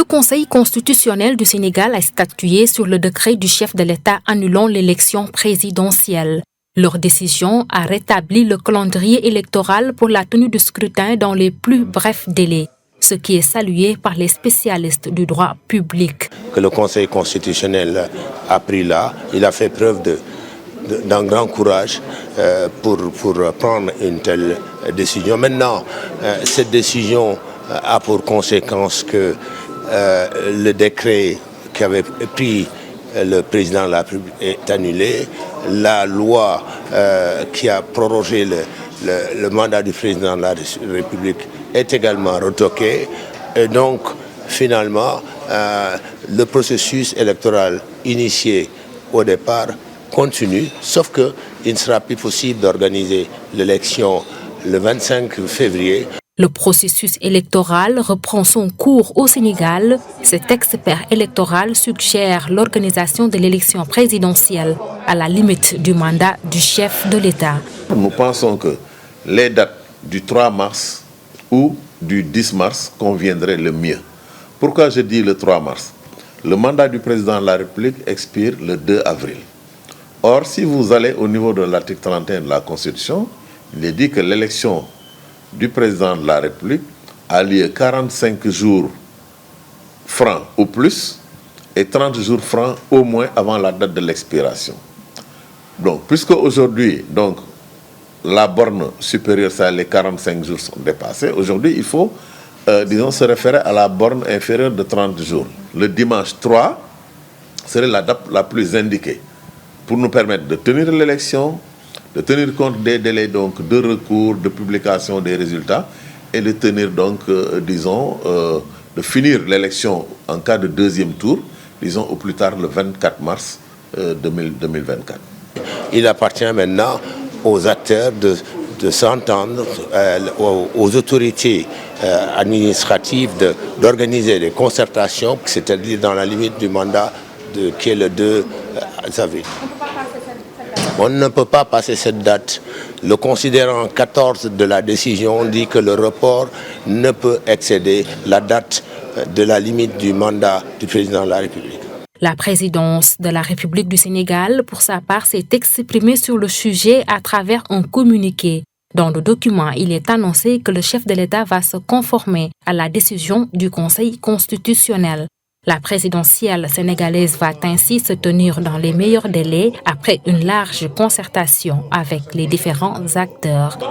Conseil constitutionnel du Sénégal a statué sur le décret du chef de l'État annulant l'élection présidentielle. Leur décision a rétabli le calendrier électoral pour la tenue du scrutin dans les plus brefs délais, ce qui est salué par les spécialistes du droit public. Que le Conseil constitutionnel a pris là, il a fait preuve d'un grand courage pour prendre une telle décision. Maintenant, cette décision a pour conséquence que le décret qu'avait pris le président de la République est annulé. La loi qui a prorogé le mandat du président de la République est également retoquée. Et donc, finalement, le processus électoral initié au départ continue, sauf qu'il ne sera plus possible d'organiser l'élection le 25 février. Le processus électoral reprend son cours au Sénégal. Cet expert électoral suggère l'organisation de l'élection présidentielle à la limite du mandat du chef de l'État. Nous pensons que les dates du 3 mars ou du 10 mars conviendraient le mieux. Pourquoi je dis le 3 mars? Le mandat du président de la République expire le 2 avril. Or, si vous allez au niveau de l'article 31 de la Constitution, il est dit que l'élection du président de la République a lieu 45 jours francs ou plus et 30 jours francs au moins avant la date de l'expiration. Donc, puisque aujourd'hui, la borne supérieure, ça, les 45 jours sont dépassés, aujourd'hui, il faut, se référer à la borne inférieure de 30 jours. Le dimanche 3 serait la date la plus indiquée pour nous permettre de tenir l'élection, de tenir compte des délais de recours, de publication des résultats et de tenir de finir l'élection en cas de deuxième tour, au plus tard le 24 mars 2024. Il appartient maintenant aux acteurs de s'entendre, aux autorités administratives d'organiser des concertations, c'est-à-dire dans la limite du mandat qui est le 2 avril. On ne peut pas passer cette date. Le considérant 14 de la décision dit que le report ne peut excéder la date de la limite du mandat du président de la République. La présidence de la République du Sénégal, pour sa part, s'est exprimée sur le sujet à travers un communiqué. Dans le document, il est annoncé que le chef de l'État va se conformer à la décision du Conseil constitutionnel. La présidentielle sénégalaise va ainsi se tenir dans les meilleurs délais après une large concertation avec les différents acteurs.